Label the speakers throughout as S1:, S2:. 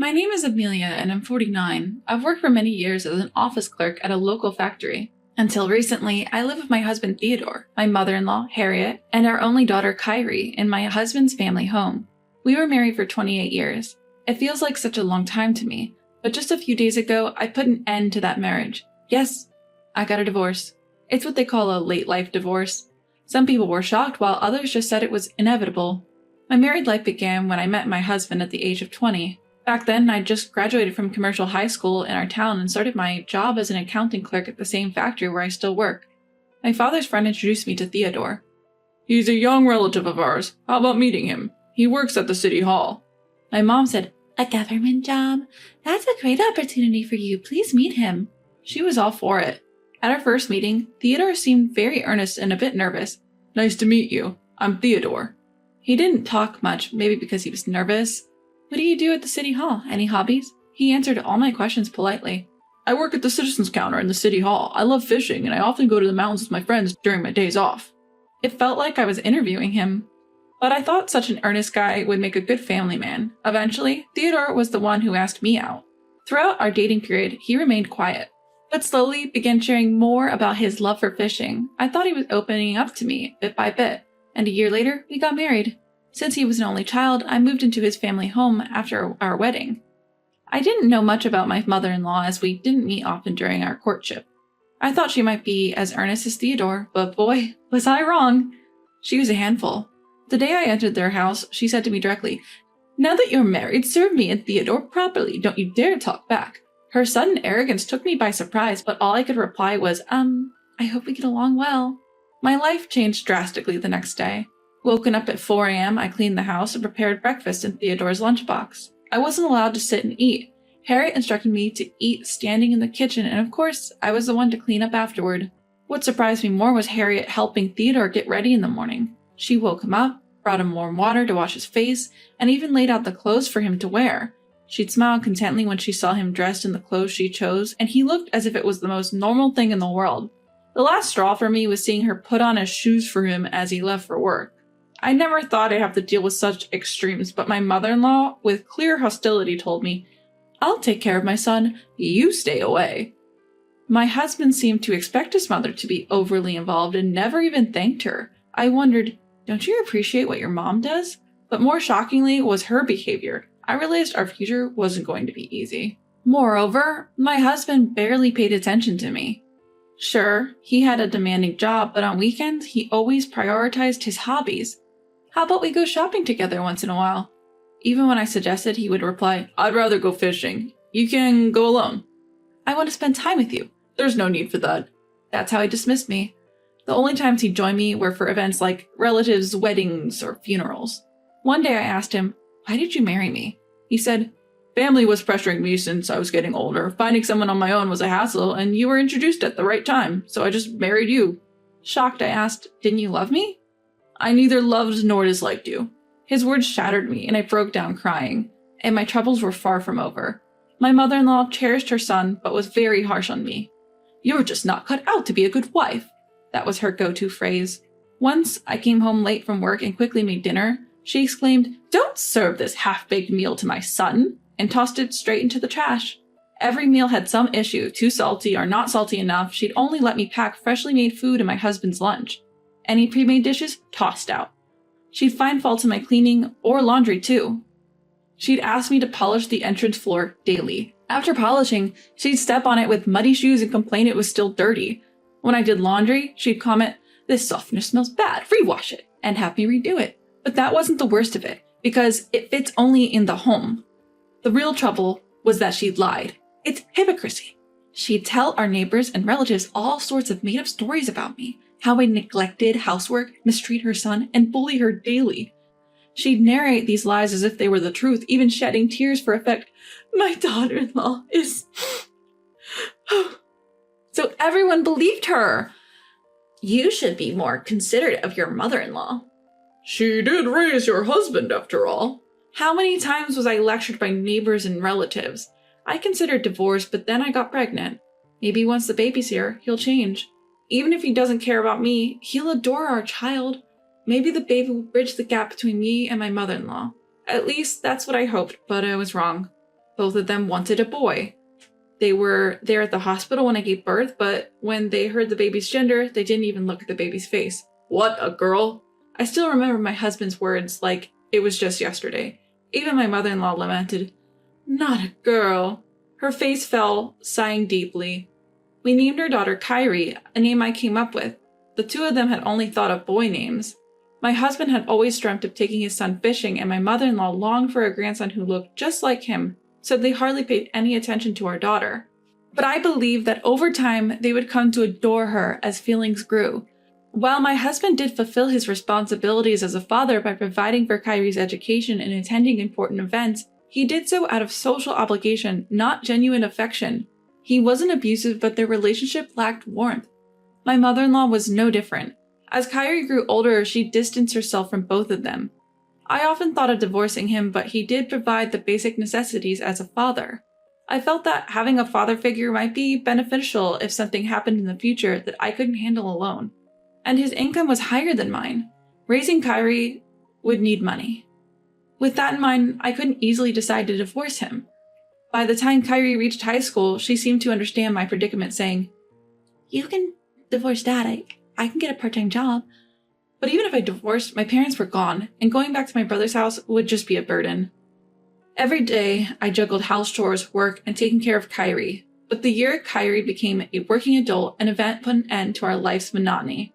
S1: My name is Amelia and I'm 49. I've worked for many years as an office clerk at a local factory. Until recently, I live with my husband Theodore, my mother-in-law Harriet, and our only daughter Kyrie in my husband's family home. We were married for 28 years. It feels like such a long time to me, but just a few days ago, I put an end to that marriage. Yes, I got a divorce. It's what they call a late life divorce. Some people were shocked while others just said it was inevitable. My married life began when I met my husband at the age of 20. Back then, I just graduated from commercial high school in our town and started my job as an accounting clerk at the same factory where I still work. My father's friend introduced me to Theodore.
S2: He's a young relative of ours. How about meeting him? He works at the city hall.
S1: My mom said, "A government job? That's a great opportunity for you. Please meet him." She was all for it. At our first meeting, Theodore seemed very earnest and a bit nervous.
S2: Nice to meet you. I'm Theodore.
S1: He didn't talk much, maybe because he was nervous. What do you do at the city hall? Any hobbies? He answered all my questions politely.
S2: I work at the citizens counter in the city hall. I love fishing, and I often go to the mountains with my friends during my days off.
S1: It felt like I was interviewing him. But I thought such an earnest guy would make a good family man. Eventually, Theodore was the one who asked me out. Throughout our dating period, he remained quiet, but slowly began sharing more about his love for fishing. I thought he was opening up to me bit by bit, and a year later, we got married. Since he was an only child, I moved into his family home after our wedding. I didn't know much about my mother-in-law as we didn't meet often during our courtship. I thought she might be as earnest as Theodore, but boy, was I wrong. She was a handful. The day I entered their house, she said to me directly, "Now that you're married, serve me and Theodore properly. Don't you dare talk back." Her sudden arrogance took me by surprise, but all I could reply was, I hope we get along well. My life changed drastically the next day. Woken up at 4 a.m., I cleaned the house and prepared breakfast in Theodore's lunchbox. I wasn't allowed to sit and eat. Harriet instructed me to eat standing in the kitchen, and of course, I was the one to clean up afterward. What surprised me more was Harriet helping Theodore get ready in the morning. She woke him up, brought him warm water to wash his face, and even laid out the clothes for him to wear. She'd smile contently when she saw him dressed in the clothes she chose, and he looked as if it was the most normal thing in the world. The last straw for me was seeing her put on his shoes for him as he left for work. I never thought I'd have to deal with such extremes, but my mother-in-law, with clear hostility, told me, "I'll take care of my son, you stay away." My husband seemed to expect his mother to be overly involved and never even thanked her. I wondered, don't you appreciate what your mom does? But more shockingly was her behavior. I realized our future wasn't going to be easy. Moreover, my husband barely paid attention to me. Sure, he had a demanding job, but on weekends, he always prioritized his hobbies. How about we go shopping together once in a while? Even when I suggested, he would reply,
S2: "I'd rather go fishing. You can go alone."
S1: "I want to spend time with you."
S2: "There's no need for that."
S1: That's how he dismissed me. The only times he'd join me were for events like relatives' weddings or funerals. One day I asked him, "Why did you marry me?" He said,
S2: "Family was pressuring me since I was getting older. Finding someone on my own was a hassle, and you were introduced at the right time, so I just married you."
S1: Shocked, I asked, "Didn't you love me?"
S2: "I neither loved nor disliked you."
S1: His words shattered me, and I broke down crying, and my troubles were far from over. My mother-in-law cherished her son, but was very harsh on me. "You're just not cut out to be a good wife." That was her go-to phrase. Once I came home late from work and quickly made dinner. She exclaimed, "Don't serve this half-baked meal to my son," and tossed it straight into the trash. Every meal had some issue, too salty or not salty enough. She'd only let me pack freshly made food in my husband's lunch. Any pre-made dishes, tossed out. She'd find faults in my cleaning or laundry too. She'd ask me to polish the entrance floor daily. After polishing, she'd step on it with muddy shoes and complain it was still dirty. When I did laundry, she'd comment, "This softener smells bad, rewash it," and have me redo it. But that wasn't the worst of it, because it fits only in the home. The real trouble was that she'd lied. It's hypocrisy. She'd tell our neighbors and relatives all sorts of made-up stories about me, how I neglected housework, mistreat her son, and bully her daily. She'd narrate these lies as if they were the truth, even shedding tears for effect. "My daughter-in-law is..." So everyone believed her. You should be more considerate of your mother-in-law.
S2: "She did raise your husband, after all."
S1: How many times was I lectured by neighbors and relatives? I considered divorce, but then I got pregnant. Maybe once the baby's here, he'll change. Even if he doesn't care about me, he'll adore our child. Maybe the baby will bridge the gap between me and my mother-in-law. At least that's what I hoped, but I was wrong. Both of them wanted a boy. They were there at the hospital when I gave birth, but when they heard the baby's gender, they didn't even look at the baby's face. What, a girl? I still remember my husband's words like it was just yesterday. Even my mother-in-law lamented, "Not a girl." Her face fell, sighing deeply. We named our daughter Kyrie, a name I came up with. The two of them had only thought of boy names. My husband had always dreamt of taking his son fishing, and my mother-in-law longed for a grandson who looked just like him, so they hardly paid any attention to our daughter. But I believed that over time they would come to adore her as feelings grew. While my husband did fulfill his responsibilities as a father by providing for Kyrie's education and attending important events, he did so out of social obligation, not genuine affection. He wasn't abusive, but their relationship lacked warmth. My mother-in-law was no different. As Kyrie grew older, she distanced herself from both of them. I often thought of divorcing him, but he did provide the basic necessities as a father. I felt that having a father figure might be beneficial if something happened in the future that I couldn't handle alone. And his income was higher than mine. Raising Kyrie would need money. With that in mind, I couldn't easily decide to divorce him. By the time Kyrie reached high school, she seemed to understand my predicament, saying, "You can divorce Dad. I can get a part-time job." But even if I divorced, my parents were gone, and going back to my brother's house would just be a burden. Every day, I juggled house chores, work, and taking care of Kyrie. But the year Kyrie became a working adult, an event put an end to our life's monotony.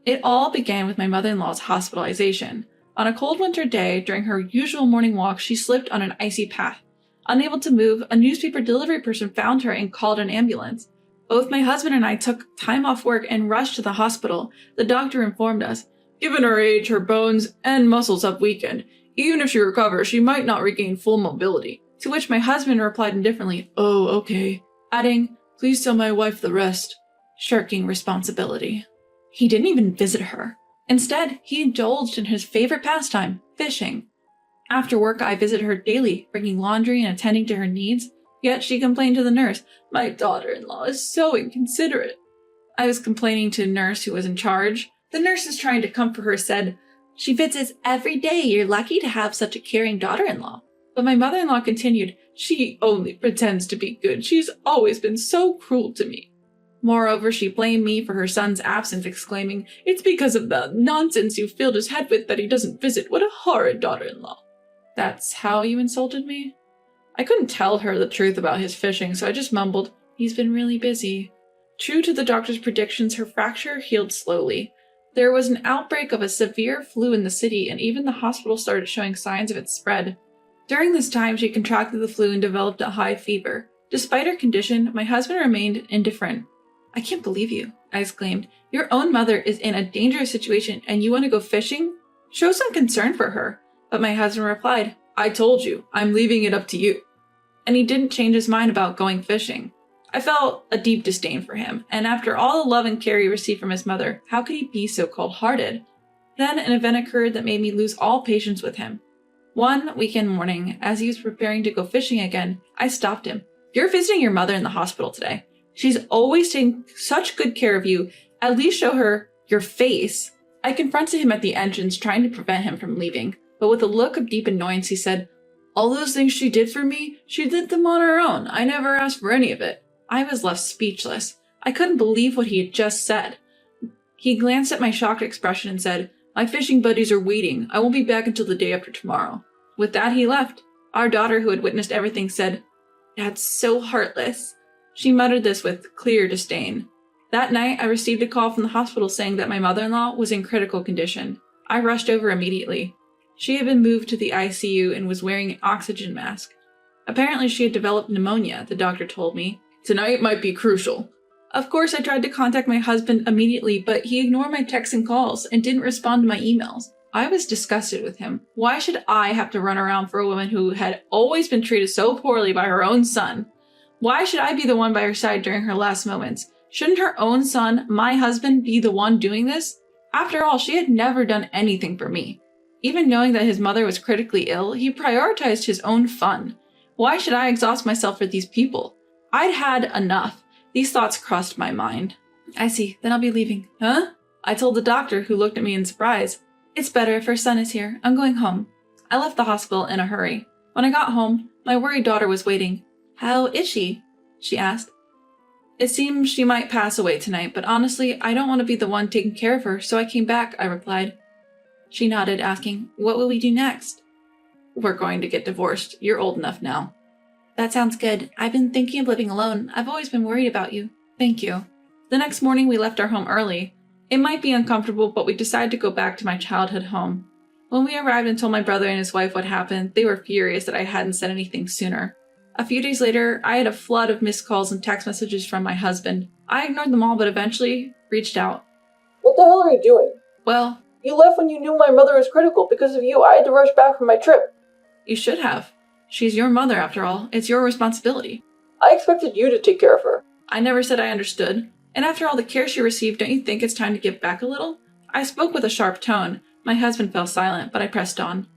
S1: It all began with my mother-in-law's hospitalization. On a cold winter day, during her usual morning walk, she slipped on an icy path. Unable to move, a newspaper delivery person found her and called an ambulance. Both my husband and I took time off work and rushed to the hospital. The doctor informed us, "Given her age, her bones and muscles have weakened. Even if she recovers, she might not regain full mobility." To which my husband replied indifferently, "Oh, okay," adding, "Please tell my wife the rest," shirking responsibility. He didn't even visit her. Instead, he indulged in his favorite pastime, fishing. After work, I visited her daily, bringing laundry and attending to her needs. Yet she complained to the nurse, "My daughter-in-law is so inconsiderate." I was complaining to the nurse who was in charge. The nurses trying to comfort her said, "She visits every day. You're lucky to have such a caring daughter-in-law." But my mother-in-law continued, "She only pretends to be good. She's always been so cruel to me." Moreover, she blamed me for her son's absence, exclaiming, "It's because of the nonsense you filled his head with that he doesn't visit. What a horrid daughter-in-law." "That's how you insulted me?" I couldn't tell her the truth about his fishing, so I just mumbled, "He's been really busy." True to the doctor's predictions, her fracture healed slowly. There was an outbreak of a severe flu in the city, and even the hospital started showing signs of its spread. During this time, she contracted the flu and developed a high fever. Despite her condition, my husband remained indifferent. "I can't believe you," I exclaimed. "Your own mother is in a dangerous situation, and you want to go fishing? Show some concern for her." But my husband replied, "I told you, I'm leaving it up to you." And he didn't change his mind about going fishing. I felt a deep disdain for him, and after all the love and care he received from his mother, how could he be so cold-hearted? Then an event occurred that made me lose all patience with him. One weekend morning, as he was preparing to go fishing again, I stopped him. "You're visiting your mother in the hospital today. She's always taken such good care of you. At least show her your face." I confronted him at the entrance, trying to prevent him from leaving, but with a look of deep annoyance, he said, "All those things she did for me, she did them on her own. I never asked for any of it." I was left speechless. I couldn't believe what he had just said. He glanced at my shocked expression and said, "My fishing buddies are waiting. I won't be back until the day after tomorrow." With that, he left. Our daughter, who had witnessed everything, said, "Dad's so heartless." She muttered this with clear disdain. That night, I received a call from the hospital saying that my mother-in-law was in critical condition. I rushed over immediately. She had been moved to the ICU and was wearing an oxygen mask. Apparently, she had developed pneumonia, the doctor told me. "Tonight might be crucial." Of course, I tried to contact my husband immediately, but he ignored my texts and calls and didn't respond to my emails. I was disgusted with him. Why should I have to run around for a woman who had always been treated so poorly by her own son? Why should I be the one by her side during her last moments? Shouldn't her own son, my husband, be the one doing this? After all, she had never done anything for me. Even knowing that his mother was critically ill, he prioritized his own fun. Why should I exhaust myself for these people? I'd had enough. These thoughts crossed my mind. "I see, then I'll be leaving." "Huh?" I told the doctor, who looked at me in surprise. "It's better if her son is here. I'm going home." I left the hospital in a hurry. When I got home, My worried daughter was waiting. "How is she?" she asked. "It seems she might pass away tonight, but honestly, I don't want to be the one taking care of her, so I came back," I replied. She nodded, asking, "What will we do next?" "We're going to get divorced. You're old enough now." "That sounds good. I've been thinking of living alone. I've always been worried about you." "Thank you." The next morning, we left our home early. It might be uncomfortable, but we decided to go back to my childhood home. When we arrived and told my brother and his wife what happened, they were furious that I hadn't said anything sooner. A few days later, I had a flood of missed calls and text messages from my husband. I ignored them all, but eventually reached out.
S3: "What the hell are you doing?
S1: "Well,
S3: You left when you knew my mother was critical. Because of you, I had to rush back from my trip.
S1: you should have. She's your mother, after all. It's your responsibility."
S3: I expected you to take care of her."
S1: "I never said I understood. And after all the care she received, don't you think it's time to give back a little?" I spoke with a sharp tone. My husband fell silent, but I pressed on.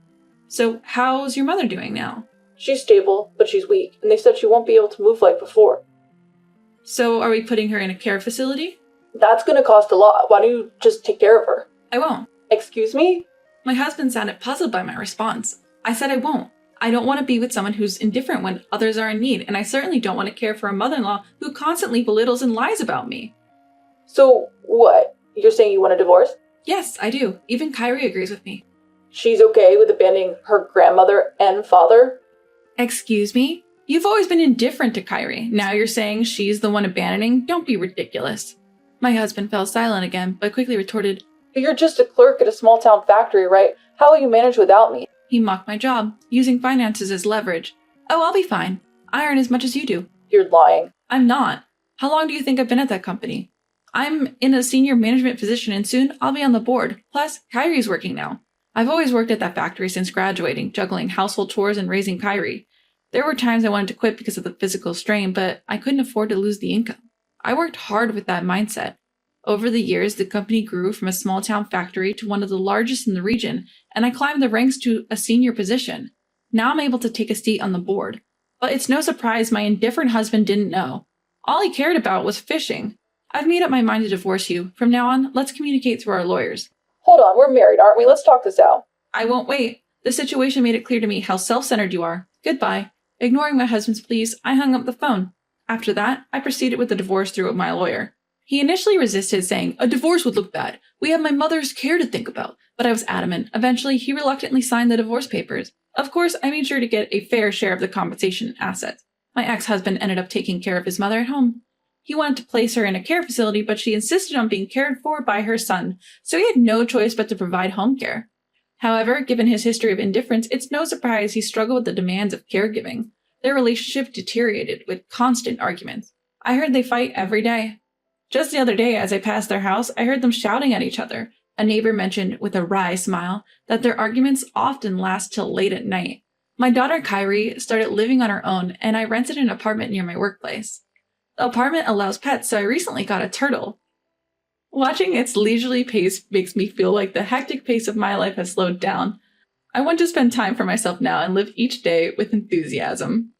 S1: "So, how's your mother doing now?"
S3: "She's stable, but she's weak, and they said she won't be able to move like before."
S1: "So, are we putting her in a care facility?"
S3: "That's gonna cost a lot. Why don't you just take care of her?"
S1: "I won't."
S3: "Excuse me?"
S1: My husband sounded puzzled by my response. I said I won't. I don't want to be with someone who's indifferent when others are in need, and I certainly don't want to care for a mother-in-law who constantly belittles and lies about me.
S3: "So, what? You're saying you want a divorce?"
S1: Yes, I do. Even Kyrie agrees with me.
S3: "She's okay with abandoning her grandmother and father?"
S1: Excuse me? You've always been indifferent to Kyrie. Now you're saying she's the one abandoning? Don't be ridiculous. My husband fell silent again, but quickly retorted.
S3: "But you're just a clerk at a small-town factory, right? How will you manage without me?"
S1: He mocked my job, using finances as leverage. "Oh, I'll be fine. I earn as much as you do."
S3: "You're lying."
S1: I'm not. How long do you think I've been at that company? I'm in a senior management position and soon I'll be on the board. Plus, Kyrie's working now. I've always worked at that factory since graduating, juggling household chores and raising Kyrie. There were times I wanted to quit because of the physical strain, but I couldn't afford to lose the income. I worked hard with that mindset. Over the years, the company grew from a small town factory to one of the largest in the region, and I climbed the ranks to a senior position. Now I'm able to take a seat on the board. But it's no surprise my indifferent husband didn't know. All he cared about was fishing. I've made up my mind to divorce you. From now on, let's communicate through our lawyers.
S3: "Hold on, we're married, aren't we? Let's talk this out."
S1: I won't wait. The situation made it clear to me how self-centered you are. Goodbye. Ignoring my husband's pleas, I hung up the phone. After that, I proceeded with the divorce through my lawyer. He initially resisted, saying, "A divorce would look bad. We have my mother's care to think about." But I was adamant. Eventually, he reluctantly signed the divorce papers. Of course, I made sure to get a fair share of the compensation and assets. My ex-husband ended up taking care of his mother at home. He wanted to place her in a care facility, but she insisted on being cared for by her son, so he had no choice but to provide home care. However, given his history of indifference, it's no surprise he struggled with the demands of caregiving. Their relationship deteriorated with constant arguments. I heard they fight every day. Just the other day, as I passed their house, I heard them shouting at each other. A neighbor mentioned, with a wry smile, that their arguments often last till late at night. My daughter Kyrie started living on her own, and I rented an apartment near my workplace. The apartment allows pets, so I recently got a turtle. Watching its leisurely pace makes me feel like the hectic pace of my life has slowed down. I want to spend time for myself now and live each day with enthusiasm.